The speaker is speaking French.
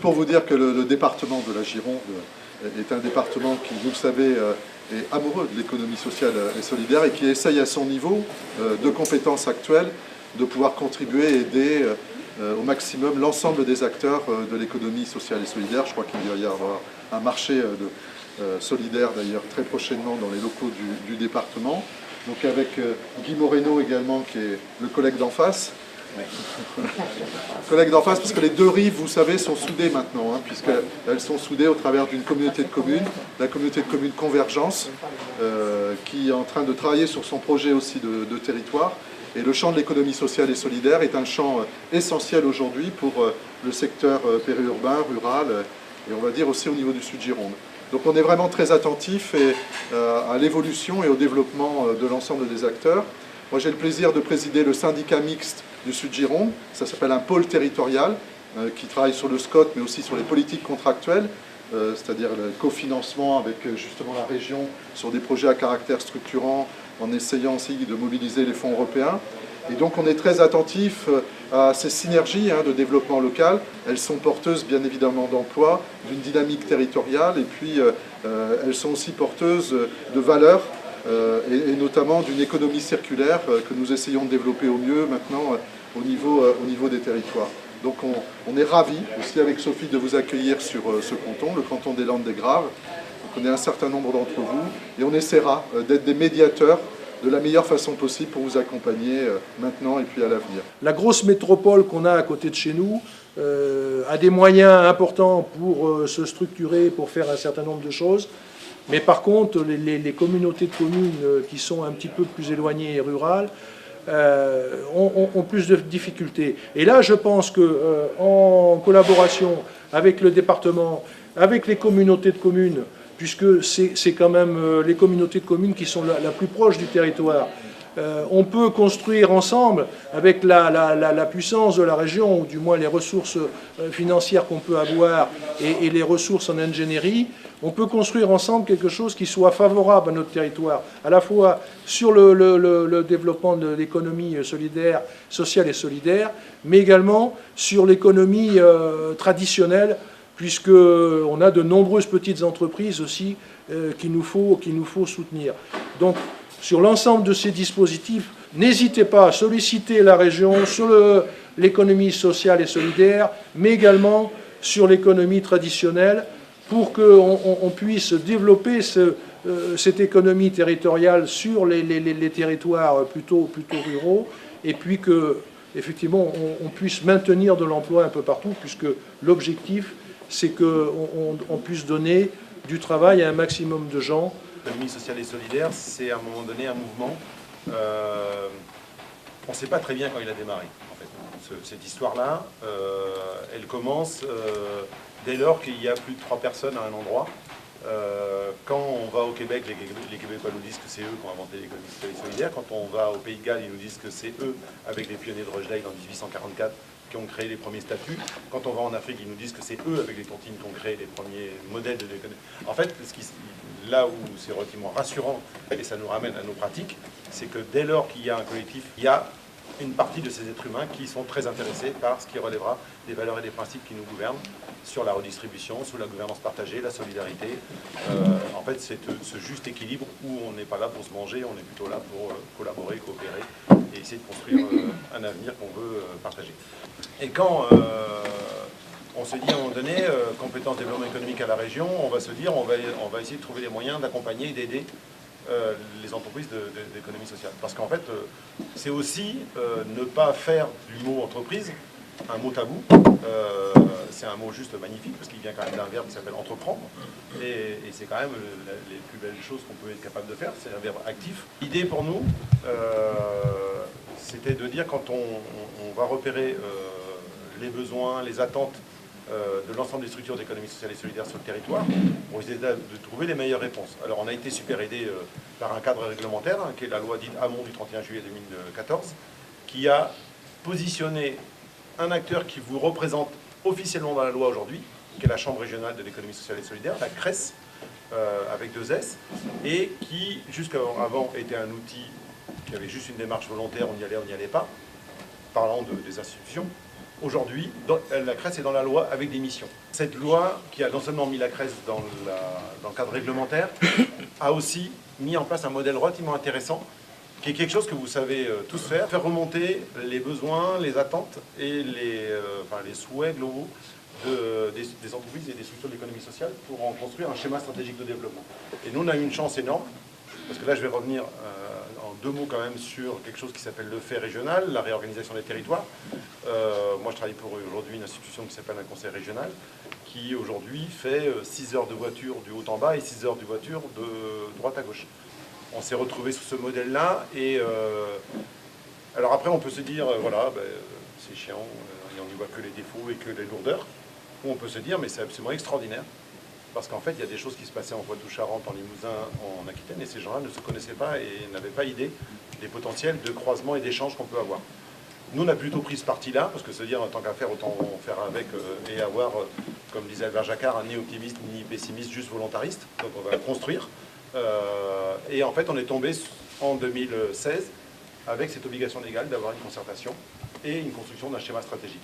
pour vous dire que le département de la Gironde est un département qui, vous le savez, est amoureux de l'économie sociale et solidaire et qui essaye à son niveau de compétences actuelles de pouvoir contribuer et aider au maximum l'ensemble des acteurs de l'économie sociale et solidaire. Je crois qu'il va y avoir un marché solidaire d'ailleurs très prochainement dans les locaux du département. Donc avec Guy Moreno également qui est le collègue d'en face. Collègues d'en face, parce que les deux rives, vous savez, sont soudées maintenant, hein, puisqu'elles sont soudées au travers d'une communauté de communes, la communauté de communes Convergence, qui est en train de travailler sur son projet aussi de territoire. Et le champ de l'économie sociale et solidaire est un champ essentiel aujourd'hui pour le secteur périurbain, rural, et on va dire aussi au niveau du Sud-Gironde. Donc on est vraiment très attentif à l'évolution et au développement de l'ensemble des acteurs. Moi j'ai le plaisir de présider le syndicat mixte du Sud-Gironde, ça s'appelle un pôle territorial qui travaille sur le SCOT mais aussi sur les politiques contractuelles, c'est-à-dire le cofinancement avec justement la région sur des projets à caractère structurant en essayant aussi de mobiliser les fonds européens. Et donc on est très attentif à ces synergies de développement local. Elles sont porteuses bien évidemment d'emploi, d'une dynamique territoriale et puis elles sont aussi porteuses de valeurs et notamment d'une économie circulaire que nous essayons de développer au mieux maintenant au niveau des territoires. Donc on est ravis aussi avec Sophie de vous accueillir sur ce canton, le canton des Landes-des-Graves. On connaît un certain nombre d'entre vous et on essaiera d'être des médiateurs de la meilleure façon possible pour vous accompagner maintenant et puis à l'avenir. La grosse métropole qu'on a à côté de chez nous a des moyens importants pour se structurer, pour faire un certain nombre de choses. Mais par contre, les communautés de communes qui sont un petit peu plus éloignées et rurales ont plus de difficultés. Et là, je pense qu'en collaboration avec le département, avec les communautés de communes, puisque c'est quand même les communautés de communes qui sont la plus proche du territoire, on peut construire ensemble, avec la puissance de la région, ou du moins les ressources financières qu'on peut avoir et les ressources en ingénierie, on peut construire ensemble quelque chose qui soit favorable à notre territoire, à la fois sur le développement de l'économie solidaire, sociale et solidaire, mais également sur l'économie traditionnelle, puisqu'on a de nombreuses petites entreprises aussi qu'il nous faut soutenir. Donc, sur l'ensemble de ces dispositifs, n'hésitez pas à solliciter la région sur l'économie sociale et solidaire, mais également sur l'économie traditionnelle, pour qu'on puisse développer cette économie territoriale sur les territoires plutôt ruraux, et puis qu'effectivement on puisse maintenir de l'emploi un peu partout, puisque l'objectif, c'est qu'on puisse donner du travail à un maximum de gens. L'économie sociale et solidaire, c'est à un moment donné un mouvement. On ne sait pas très bien quand il a démarré, en fait. Cette histoire-là, elle commence dès lors qu'il y a plus de 3 personnes à un endroit. Quand on va au Québec, les Québécois nous disent que c'est eux qui ont inventé l'économie sociale et solidaire. Quand on va au Pays de Galles, ils nous disent que c'est eux, avec les pionniers de Rochdale en 1844, qui ont créé les premiers statuts. Quand on va en Afrique, ils nous disent que c'est eux, avec les tontines, qui ont créé les premiers modèles de l'économie. En fait, là où c'est relativement rassurant, et ça nous ramène à nos pratiques, c'est que dès lors qu'il y a un collectif, il y a une partie de ces êtres humains qui sont très intéressés par ce qui relèvera des valeurs et des principes qui nous gouvernent, sur la redistribution, sur la gouvernance partagée, la solidarité. En fait, c'est ce juste équilibre où on n'est pas là pour se manger, on est plutôt là pour collaborer, coopérer et essayer de construire un avenir qu'on veut partager. Et quand on se dit à un moment donné, compétences développement économique à la région, on va se dire, on va essayer de trouver les moyens d'accompagner et d'aider les entreprises d'économie sociale. Parce qu'en fait, c'est aussi ne pas faire du mot entreprise un mot tabou. C'est un mot juste magnifique parce qu'il vient quand même d'un verbe qui s'appelle entreprendre. Et c'est quand même les plus belles choses qu'on peut être capable de faire, c'est un verbe actif. L'idée pour nous, c'était de dire quand on va repérer les besoins, les attentes de l'ensemble des structures d'économie sociale et solidaire sur le territoire, pour essayer de trouver les meilleures réponses. Alors on a été super aidé par un cadre réglementaire, qui est la loi dite Hamon du 31 juillet 2014, qui a positionné un acteur qui vous représente officiellement dans la loi aujourd'hui, qui est la Chambre régionale de l'économie sociale et solidaire, la CRES, avec 2 S, et qui jusqu'avant était un outil qui avait juste une démarche volontaire, on y allait pas, parlant des institutions. aujourd'hui, la CRES est dans la loi avec des missions. Cette loi, qui a non seulement mis la CRES dans le cadre réglementaire, a aussi mis en place un modèle relativement intéressant, qui est quelque chose que vous savez tous faire remonter les besoins, les attentes et les souhaits globaux des entreprises et des structures de l'économie sociale pour en construire un schéma stratégique de développement. Et nous, on a eu une chance énorme, parce que là, je vais revenir en 2 mots quand même sur quelque chose qui s'appelle le fait régional, la réorganisation des territoires. Moi, je travaille pour aujourd'hui une institution qui s'appelle un conseil régional, qui aujourd'hui fait 6 heures de voiture du haut en bas et 6 heures de voiture de droite à gauche. On s'est retrouvé sous ce modèle-là, et alors après, on peut se dire, voilà, c'est chiant, et on n'y voit que les défauts et que les lourdeurs. Ou on peut se dire, mais c'est absolument extraordinaire. Parce qu'en fait, il y a des choses qui se passaient en Poitou-Charentes, en Limousin, en Aquitaine, et ces gens-là ne se connaissaient pas et n'avaient pas idée des potentiels de croisement et d'échanges qu'on peut avoir. Nous, on a plutôt pris ce parti-là, parce que se dire, en tant qu'à faire, autant en faire avec et avoir, comme disait Albert Jacquard, un ni optimiste ni pessimiste, juste volontariste. Donc on va construire. Et en fait, on est tombé en 2016 avec cette obligation légale d'avoir une concertation et une construction d'un schéma stratégique.